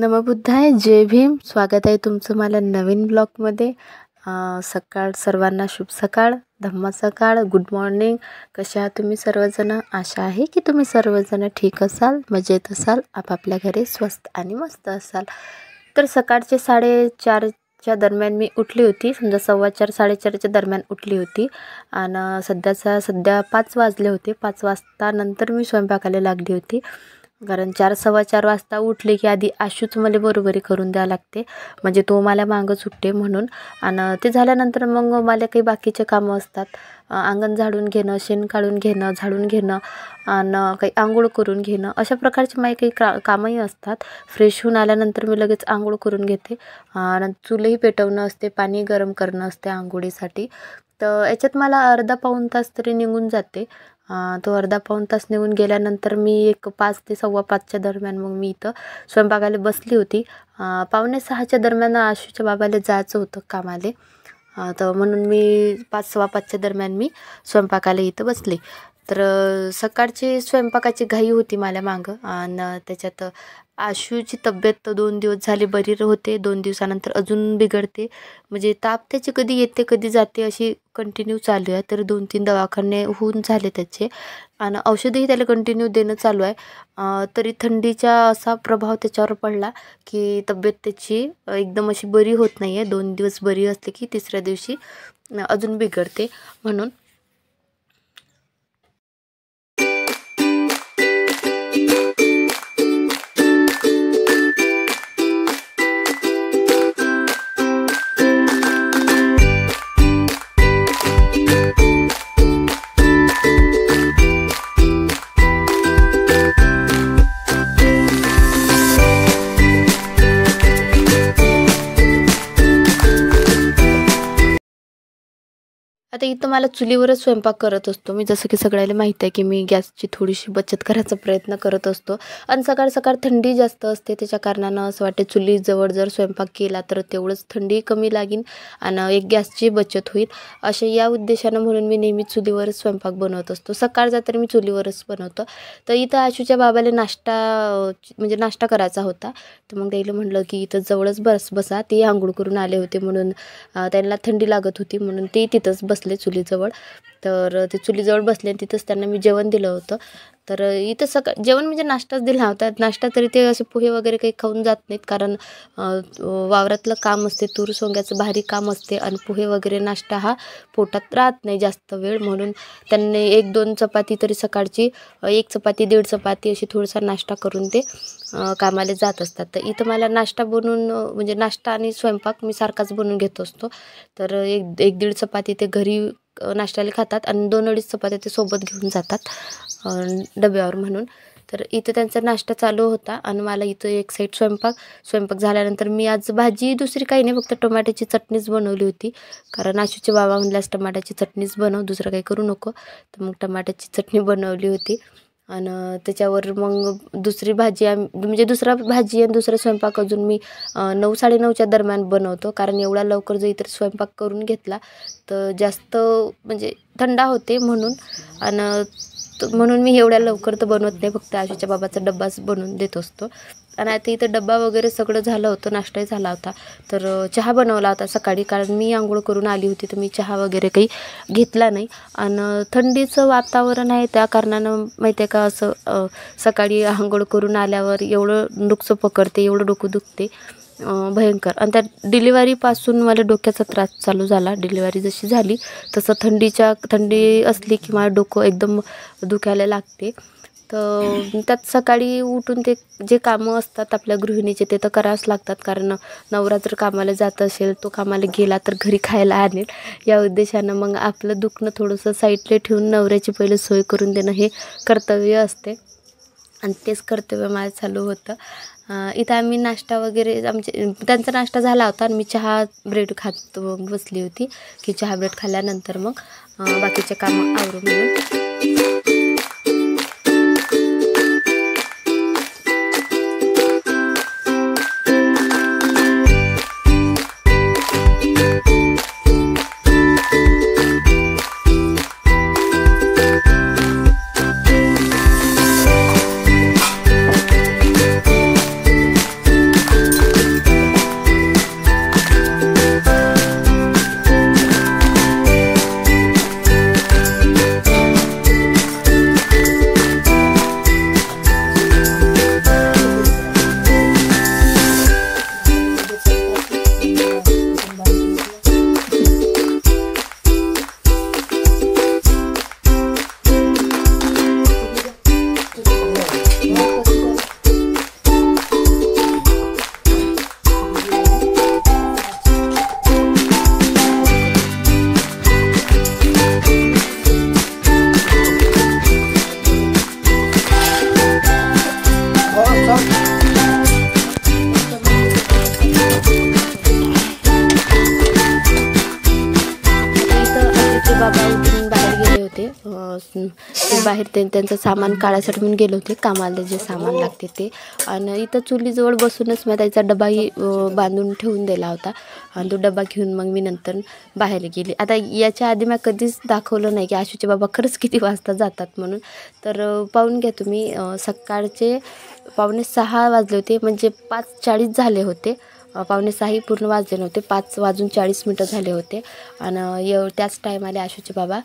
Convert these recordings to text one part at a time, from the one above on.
नमो बुद्धाय, जय भीम. स्वागत आहे तुमचं मला नवीन ब्लॉगमध्ये. सकाळ सर्वांना शुभ सकाळ, धम्मा सकाळ, गुड मॉर्निंग. कशा आहात तुम्ही सर्वजण? आशा आहे की तुम्ही सर्वजण ठीक असाल, मजेत असाल, आपापल्या घरी स्वस्त आणि मस्त असाल. तर सकाळचे 4:30च्या दरम्यान मी उठली होती. समजा 4:15 4:30च्या दरम्यान उठली होती आणि सध्या 5 वाजले होते. 5 वाजता नंतर मी स्वयंपाकाला लागली होती. कारण 4 4:15 वाजता उठले की आधी आशूच मला बरोबरी करून द्यावं लागते, म्हणजे तो मला मागं सुटते म्हणून. आणि ते झाल्यानंतर मग मला काही बाकीचे कामं असतात. अंगण झाडून घेणं, शेण काढून घेणं, झाडून घेणं आणि काही आंघोळ करून घेणं, अशा प्रकारचे माझी काही कामंही असतात. फ्रेश होऊन आल्यानंतर मी लगेच आंघोळ करून घेते. आणि चूलही पेटवणं असते, पाणी गरम करणं असते आंघोळीसाठी. तर याच्यात मला अर्धा पाऊण तास तरी निघून जाते. तो अर्धा पाऊण तास निघून गेल्यानंतर मी एक 5 ते 5:15च्या दरम्यान मग मी इथं स्वयंपाकाला बसली होती. 5:45च्या दरम्यान आशूच्या बाबाला जायचं होतं कामाले. तर म्हणून मी 5 5:15च्या दरम्यान मी स्वयंपाकाला इथं बसले. तर सकाळची स्वयंपाकाची घाई होती मला मागं. आणि त्याच्यात आशूची तब्येत 2 दिवस झाले बरी होते, 2 दिवसानंतर अजून बिघडते. म्हणजे ताप त्याची कधी येते कधी जाते अशी कंटिन्यू चालू आहे. तर 2-3 दवाखाने होऊन झाले त्याचे आणि औषधही त्याला कंटिन्यू देणं चालू आहे. तरी थंडीचा असा प्रभाव त्याच्यावर पडला की तब्येत त्याची एकदम अशी बरी होत नाही आहे. 2 दिवस बरी असली की तिसऱ्या दिवशी अजून बिघडते म्हणून. आता इथं मला चुलीवरच स्वयंपाक करत असतो मी. जसं की सगळ्याला माहीत आहे की मी गॅसची थोडीशी बचत करायचा प्रयत्न करत असतो. आणि सकाळ थंडी जास्त असते, त्याच्या कारणानं असं वाटते चुलीजवळ जर स्वयंपाक केला तर तेवढंच थंडी कमी लागेल आणि एक गॅसची बचत होईल. अशा या उद्देशानं म्हणून मी नेहमी चुलीवरच स्वयंपाक बनवत असतो. सकाळचा तर मी चुलीवरच बनवतो. तर इथं आशूच्या बाबाला नाश्ता करायचा होता. तर मग त्याला म्हटलं की इथं जवळच बसा. ते आंघोळ करून आले होते म्हणून त्यांना थंडी लागत होती म्हणून ते तिथंच बसले चुलीजवळ. तर ते चुलीजवळ बसले आणि तिथंच त्यांना मी जेवण दिलं होतं. तर इथं जेवण म्हणजे नाश्ताच दिला होता. नाश्ता तरी ते असे पोहे वगैरे काही खाऊन जात नाहीत, कारण वावरातलं काम असते, तूर सोंग्याचं भारी काम असते आणि पोहे वगैरे नाश्ता हा पोटात राहत नाही जास्त वेळ. म्हणून त्यांनी 1-2 चपाती तरी सकाळची, 1 चपाती 1.5 चपाती अशी थोडासा नाश्ता करून ते कामाला जात असतात. तर इथं मला नाश्ता बनवून म्हणजे नाश्ता आणि स्वयंपाक मी सारखाच बनवून घेत असतो. तर 1-1.5 चपाती ते घरी नाश्त्याला खातात आणि 2-2.5 चपात्या ते सोबत घेऊन जातात डब्यावर म्हणून. तर इथं त्यांचा नाश्ता चालू होता आणि मला इथं एक साईड स्वयंपाक झाल्यानंतर मी आज भाजी दुसरी काही नाही, फक्त टोमॅटोची चटणीच बनवली होती. कारण आशूचे बाबा म्हणल्यास टमाट्याची चटणीच बनव, दुसरं काही करू नको. तर मग टमाट्याची चटणी बनवली होती आणि त्याच्यावर मग दुसरी भाजी म्हणजे दुसरा भाजी आणि दुसरा स्वयंपाक अजून मी 9 9:30च्या दरम्यान बनवतो. कारण एवढा लवकर जर इतर स्वयंपाक करून घेतला तर जास्त म्हणजे थंडा होते म्हणून. आणि म्हणून मी एवढ्या लवकर तर बनवत नाही, फक्त आशूच्या बाबाचा डब्बाच बनवून देत असतो. आणि आता इथं डब्बा वगैरे सगळं झालं होतं, नाश्ताही झाला होता. तर चहा बनवला होता सकाळी, कारण मी आंघोळ करून आली होती तर मी चहा वगैरे काही घेतला नाही. आणि थंडीचं वातावरण आहे त्या कारणानं माहिती आहे का, असं सकाळी आंघोळ करून आल्यावर एवढं डोकं पकडते, एवढं डोकं दुखते भयंकर. आणि त्या डिलिव्हरीपासून मला डोक्याचा त्रास चालू झाला. डिलिव्हरी जशी झाली तसं थंडी असली की माझं डोकं एकदम दुखायला लागते. तर त्यात सकाळी उठून ते जे कामं असतात आपल्या गृहिणीचे ते तर करावंच लागतात. कारण नवरा जर कामाला जात असेल, तो कामाला गेला तर घरी खायला आणेल, या उद्देशानं मग आपलं दुखणं थोडंसं साईडला ठेवून नवऱ्याची पहिले सोय करून देणं हे कर्तव्य असते. आणि तेच कर्तव्य माझं चालू होतं. इथं आम्ही नाश्ता वगैरे त्यांचा नाश्ता झाला होता आणि मी चहा ब्रेड खात बसली होती की चहा ब्रेड खाल्ल्यानंतर मग बाकीचे कामं आवरून म्हणून. बाबा उठून बाहेर गेले होते, ते बाहेर त्यांचं सामान काढायसाठी म्हणून गेले होते, कामाला जे सामान लागते ते. आणि इथं चुलीजवळ बसूनच मी त्याचा डबाही बांधून ठेवून दिला होता आणि तो डबा घेऊन मग मी नंतर बाहेर गेले. आता याच्या आधी मी कधीच दाखवलं नाही की आशूचे बाबा खरंच किती वाजता जातात म्हणून. तर पाहून घ्या तुम्ही, सकाळचे 5:45 वाजले होते, म्हणजे 5:40 झाले होते. 5:45 पूर्ण वाजले नव्हते, 5:40 झाले होते. आणि त्याच टायमाला आशूचे बाबा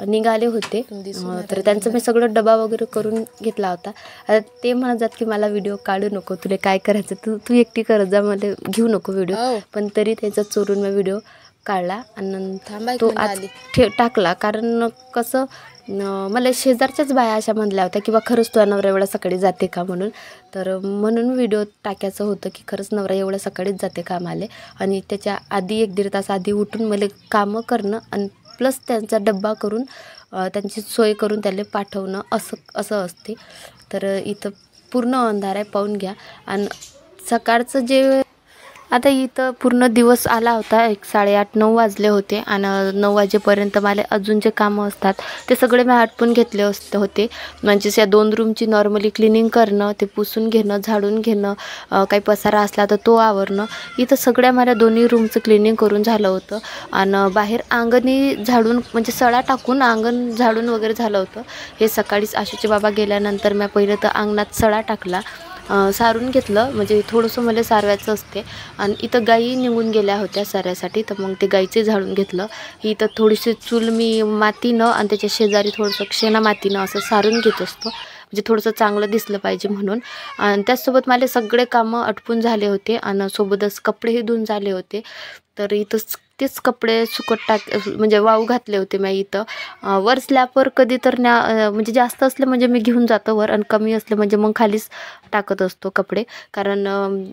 निघाले होते. तर त्यांचं मी सगळं डबा वगैरे करून घेतला होता. आता ते म्हणत जात की मला व्हिडिओ काढू नको, तुला काय करायचं तू एकटी करत जा, मला घेऊ नको व्हिडिओ. पण तरी त्याचा चोरून मी व्हिडिओ काढला आणि तो आज टाकला. कारण कसं, मला शेजारच्याच बाया अशा म्हणल्या होत्या की बा खरंच तुझा नवरा एवढ्या सकाळी जाते का म्हणून. तर म्हणून व्हिडिओ टाकायचं होतं की खरंच नवरा एवढ्या सकाळीच जाते कामाले. आणि त्याच्या आधी 1-1.5 तास आधी उठून मला कामं करणं आणि प्लस त्यांचा डब्बा करून त्यांची सोय करून त्याला पाठवणं असं असते. तर इथं पूर्ण अंधार आहे, पाहून घ्या. आणि सकाळचं जे आता इथं पूर्ण दिवस आला होता, 8:30-9 वाजले होते. आणि 9 वाजेपर्यंत मला अजून जे कामं असतात ते सगळे मी आटपून घेतले होते. म्हणजेच या 2 रूमची नॉर्मली क्लिनिंग करणं, ते पुसून घेणं, झाडून घेणं, काही पसारा असला तर तो आवरणं. इथं सगळ्या मला दोन्ही रूमचं क्लिनिंग करून झालं होतं. आणि बाहेर अंगणी झाडून, म्हणजे सडा टाकून अंगण झाडून वगैरे झालं होतं. हे सकाळीच आशूचे बाबा गेल्यानंतर मी पहिलं तर अंगणात सडा टाकला, सारून घेतलं, म्हणजे थोडंसं मला सारवायचं असते. आणि इथं गाई निघून गेल्या होत्या साऱ्यासाठी, तर मग ते गाईचे झाडून घेतलं. इथं थोडीशी चूल मी मातीनं आणि त्याच्या शेजारी थोडंसं शेणा मातीनं असं सारून घेत असतो, म्हणजे थोडंसं चांगलं दिसलं पाहिजे म्हणून. आणि त्याचसोबत मला सगळे कामं आटपून झाले होते आणि सोबतच कपडेही धुवून झाले होते. तर इथंच तेच कपडे सुकत म्हणजे वाळू घातले होते मी इथं. वर स्लॅपवर कधी तर म्हणजे जास्त असले म्हणजे मी घेऊन जातो वर, आणि कमी असले म्हणजे मग खालीच टाकत असतो कपडे. कारण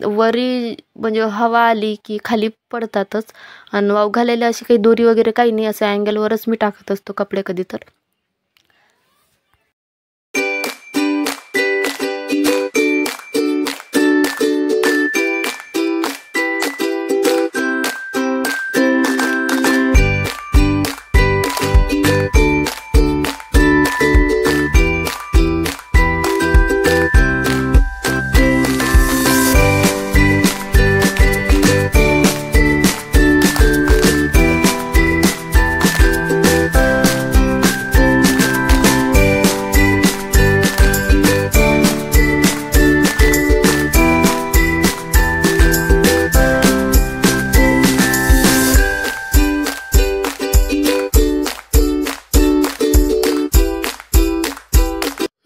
वरी म्हणजे हवा आली की खाली पडतातच. आणि वाळू घालायला अशी काही दोरी वगैरे काही नाही, असं अँगलवरच मी टाकत असतो कपडे कधी तर.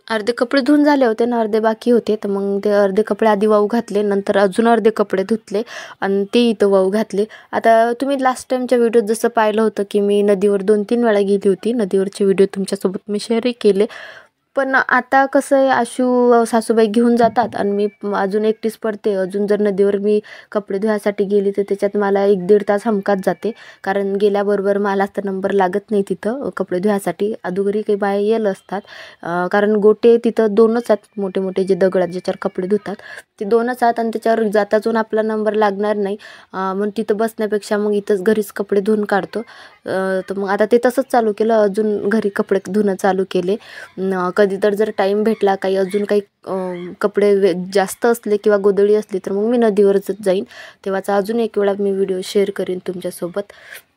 अर्धे कपडे धुवून झाले होते ना, अर्धे बाकी होते. तर मग ते अर्धे कपडे आधी वाळू घातले, नंतर अजून अर्धे कपडे धुतले आणि ते इथं वाळू घातले. आता तुम्ही लास्ट टाईमच्या व्हिडिओत जसं पाहिलं होतं की मी नदीवर 2-3 वेळा गेली होती, नदीवरचे व्हिडिओ तुमच्यासोबत मी शेअरही केले. पण आता कसं आहे, आशू सासूबाई घेऊन जातात आणि मी अजून एकटीच पडते. अजून जर नदीवर मी कपडे धुवायसाठी गेली तर त्याच्यात मला 1-1.5 तास हमकाच जाते. कारण गेल्याबरोबर मला तर नंबर लागत नाही तिथं कपडे धुवायसाठी. अधोघरी काही बाया येल असतात, कारण गोटे तिथं 2च आहेत, मोठे मोठे जे दगडात ज्याच्यावर कपडे धुतात ते 2च आहेत. आणि त्याच्यावर जाता जाऊन आपला नंबर लागणार नाही, मग तिथं बसण्यापेक्षा मग इथंच घरीच कपडे धुवून काढतो. तर मग आता ते तसंच चालू केलं, अजून घरी कपडे धुणं चालू केले. कधी तर जर टाईम भेटला, काही अजून काही कपडे जास्त असले किंवा गोधडी असली तर मग मी नदीवरच जाईन, तेव्हाचा अजून एक वेळा मी व्हिडिओ शेअर करीन तुमच्यासोबत.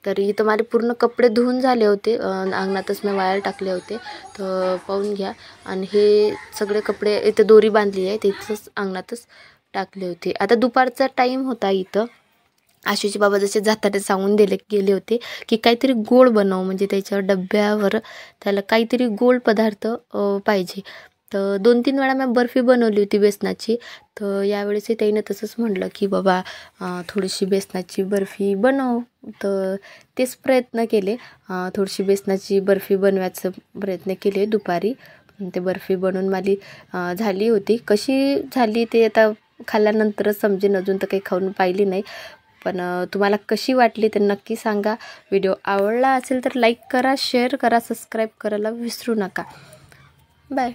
तर इथं माझे पूर्ण कपडे धुवून झाले होते, अंगणातच मी वाळायला टाकले होते, तर पाहून घ्या. आणि हे सगळे कपडे इथं दोरी बांधली आहे, तिथंच अंगणातच टाकले होते. आता दुपारचा टाईम होता. इथं आशूचे बाबा जसे जाताना सांगून गेले होते की काहीतरी गोड बनव, म्हणजे त्याच्यावर डब्यावर त्याला काहीतरी गोड पदार्थ पाहिजे. तर 2-3 वेळा मी बर्फी बनवली होती बेसनाची. तर यावेळेसही त्याईनं तसंच म्हटलं की बाबा थोडीशी बेसनाची बर्फी बनव. तर तेच प्रयत्न केले, थोडीशी बेसनाची बर्फी बनवायचा प्रयत्न केले दुपारी. ते बर्फी बनवून माझी झाली होती. कशी झाली ते आता खाल्ल्यानंतरच समजेन, अजून तर काही खाऊन पाहिली नाही. पण तुम्हाला कशी वाटली ते नक्की सांगा. व्हिडिओ आवडला असेल तर लाईक करा, शेअर करा, सबस्क्राईब करायला विसरू नका. बाय.